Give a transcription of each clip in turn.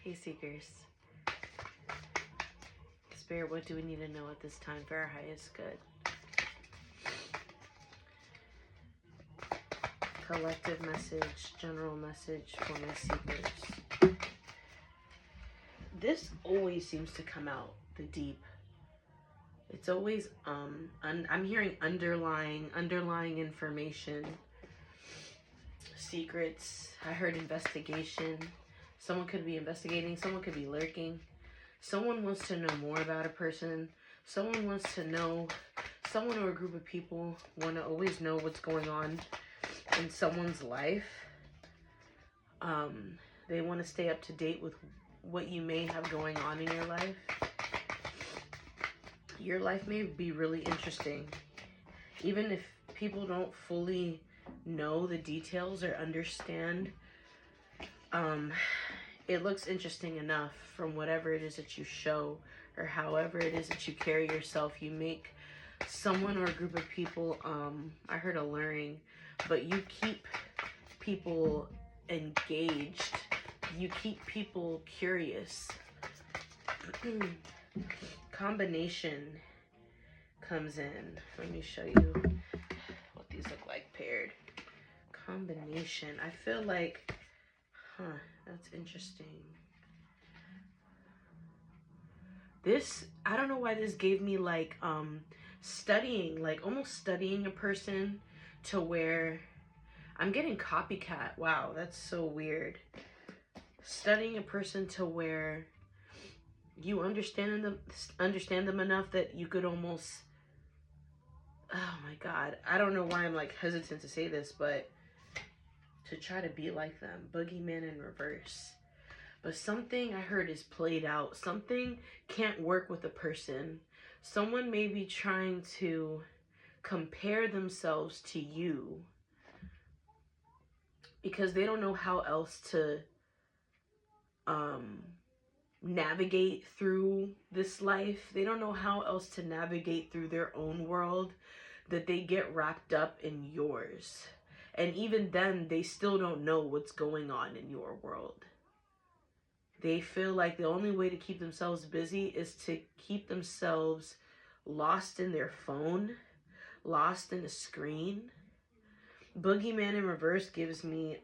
Hey, Seekers. Spirit, what do we need to know at this time for our highest good? Collective message, general message for my seekers. This always seems to come out, the deep. It's always, I'm hearing underlying information, secrets. I heard investigation. Someone could be investigating. Someone could be lurking. Someone wants to know more about a person. Someone wants to know, someone or a group of people want to always know what's going on in someone's life. They want to stay up to date with what you may have going on in your life. Your life may be really interesting. Even if people don't fully know the details or understand, it looks interesting enough from whatever it is that you show or however it is that you carry yourself. You make someone or a group of people, I heard alluring, but you keep people engaged. You keep people curious. Combination comes in. Let me show you what these look like paired. Combination. I feel like, that's interesting. This, I don't know why this gave me like studying, like almost studying a person to where I'm getting copycat. Wow, that's so weird. Studying a person to where you understand them enough that you could almost, oh my God, I don't know why I'm like hesitant to say this, but to try to be like them. Boogeyman in reverse. But something I heard is played out. Something can't work with a person. Someone may be trying to compare themselves to you because they don't know how else to navigate through this life. They don't know how else to navigate through their own world, that they get wrapped up in yours. And even then, they still don't know what's going on in your world. They feel like the only way to keep themselves busy is to keep themselves lost in their phone, lost in a screen. Boogeyman in reverse gives me,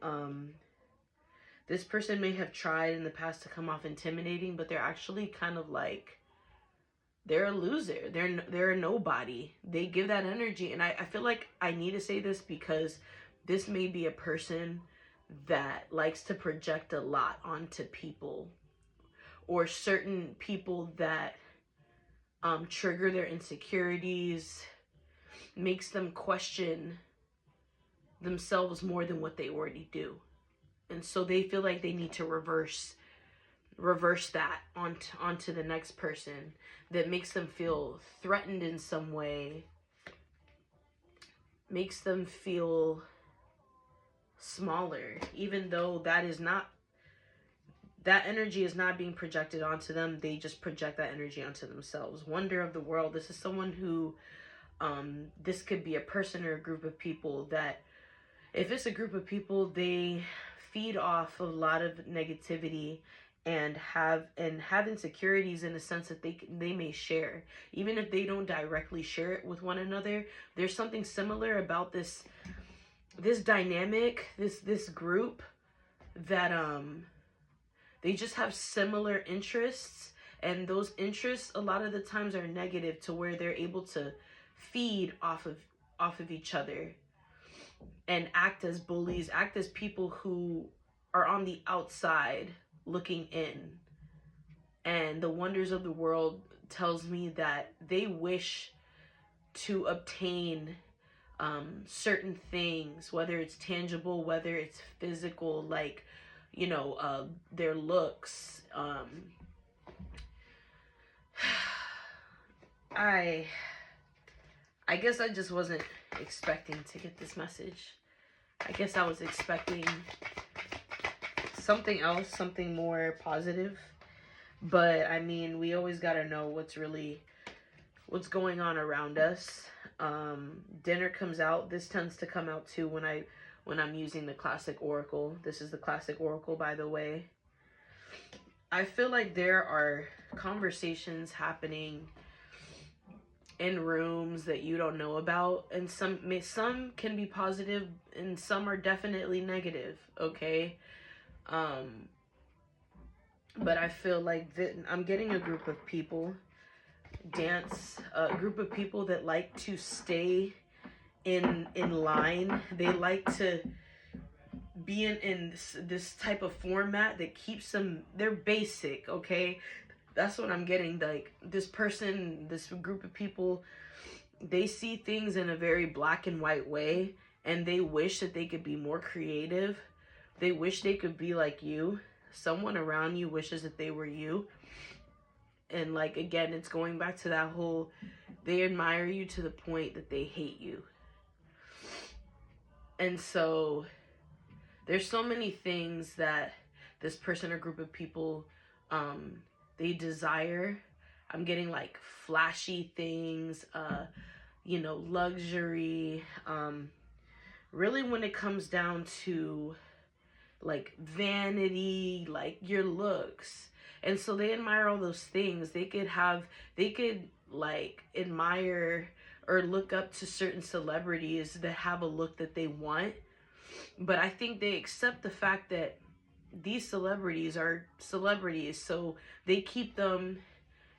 this person may have tried in the past to come off intimidating, but they're actually kind of like, they're a loser. They're a nobody. They give that energy. And I feel like I need to say this because this may be a person that likes to project a lot onto people, or certain people that trigger their insecurities, makes them question themselves more than what they already do. And so they feel like they need to reverse that onto the next person that makes them feel threatened in some way, makes them feel smaller, even though that energy is not being projected onto them. They just project that energy onto themselves. Wonder of the world. This is someone who, this could be a person or a group of people that, if it's a group of people, they feed off of a lot of negativity and have insecurities in the sense that they may share, even if they don't directly share it with one another. There's something similar about this dynamic, this group, that they just have similar interests, and those interests a lot of the times are negative, to where they're able to feed off of each other and act as bullies, act as people who are on the outside looking in. And the wonders of the world tells me that they wish to obtain certain things, whether it's tangible, whether it's physical, like, you know, their looks. I guess I just wasn't expecting to get this message. I guess I was expecting something else, something more positive. But I mean, we always got to know what's going on around us. Dinner comes out. This tends to come out too when I'm using the classic oracle. This is the classic oracle, by the way. I feel like there are conversations happening in rooms that you don't know about, and some can be positive and some are definitely negative, okay? um but I feel like that I'm getting a group of people, a group of people that like to stay in line. They like to be in this type of format that keeps them, they're basic, okay? That's what I'm getting. Like, this group of people, they see things in a very black and white way, and they wish that they could be more creative. They wish they could be like you. Someone around you wishes that they were you. And like, again, it's going back to that whole, they admire you to the point that they hate you. And so there's so many things that this person or group of people, they desire. I'm getting like flashy things, luxury. Really, when it comes down to like vanity, like your looks. And so they admire all those things. They could like admire or look up to certain celebrities that have a look that they want. But I think they accept the fact that these celebrities are celebrities, so they keep them,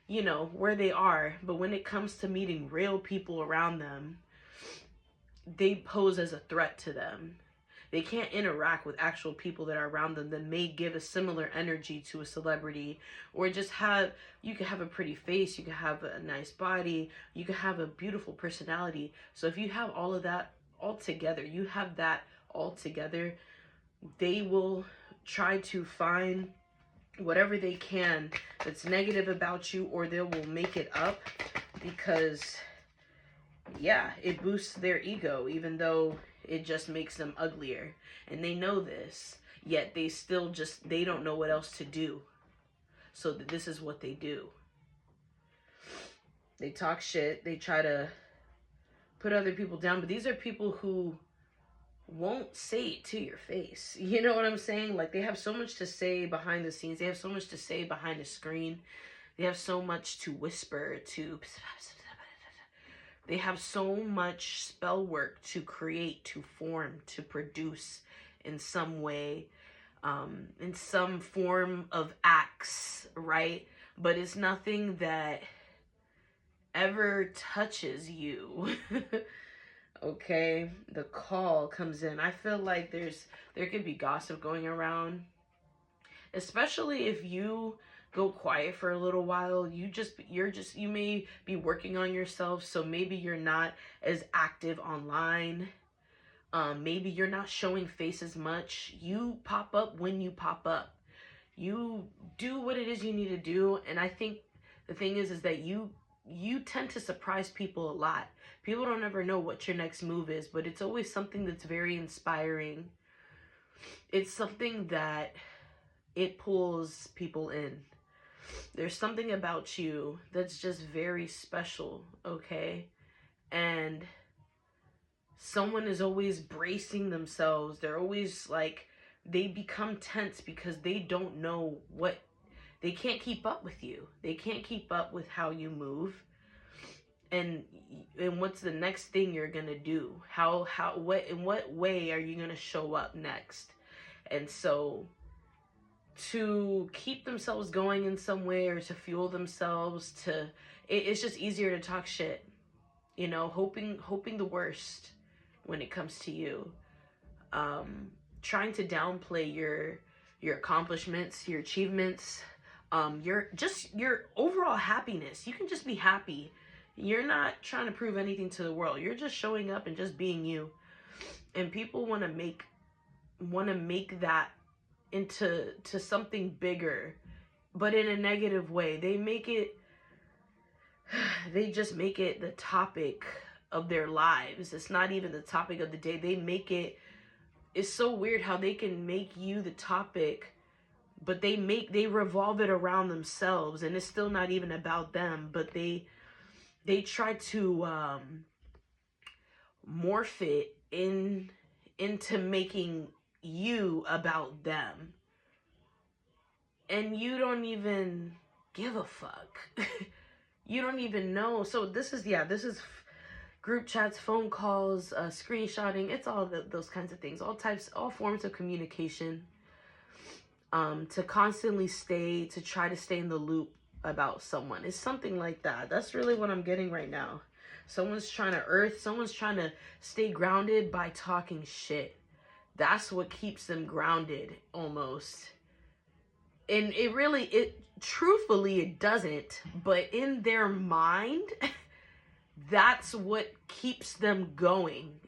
where they are. But when it comes to meeting real people around them, they pose as a threat to them. They can't interact with actual people that are around them that may give a similar energy to a celebrity, or just you could have a pretty face, you could have a nice body, you could have a beautiful personality. So if you have all of that all together, they will try to find whatever they can that's negative about you, or they will make it up, because yeah, it boosts their ego, even though it just makes them uglier. And they know this, yet they don't know what else to do. So this is what they do. They talk shit, they try to put other people down, but these are people who won't say it to your face. You know what I'm saying? Like, they have so much to say behind the scenes. They have so much to say behind the screen. They have so much to whisper, they have so much spell work to create, to form, to produce in some way, in some form of acts, right? But it's nothing that ever touches you. Okay, the call comes in. I feel like there could be gossip going around, especially if you go quiet for a little while. You may be working on yourself, so maybe you're not as active online. Maybe you're not showing face as much. You pop up when you pop up. You do what it is you need to do, and I think the thing is that you tend to surprise people a lot. People don't ever know what your next move is, but it's always something that's very inspiring. It's something that it pulls people in. There's something about you that's just very special, okay? And someone is always bracing themselves. They're always like, they become tense because they don't know they can't keep up with you. They can't keep up with how you move. And what's the next thing you're gonna do? In what way are you gonna show up next? And so, to keep themselves going in some way, or to fuel themselves, it's just easier to talk shit, hoping the worst when it comes to you, trying to downplay your accomplishments, your achievements, your overall happiness. You can just be happy. You're not trying to prove anything to the world. You're just showing up and just being you. And people want to make that into something bigger, but in a negative way. They just make it the topic of their lives. It's not even the topic of the day. It's so weird how they can make you the topic, but they revolve it around themselves, and it's still not even about them, but they try to morph it into making you about them. and you don't even give a fuck. You don't even know. So this is group chats, phone calls, screenshotting. It's all those kinds of things, all forms of communication, to constantly try to stay in the loop about someone. It's something like that. That's really what I'm getting right now. Someone's trying to stay grounded by talking shit. That's what keeps them grounded, almost. And truthfully, it doesn't, but in their mind, that's what keeps them going.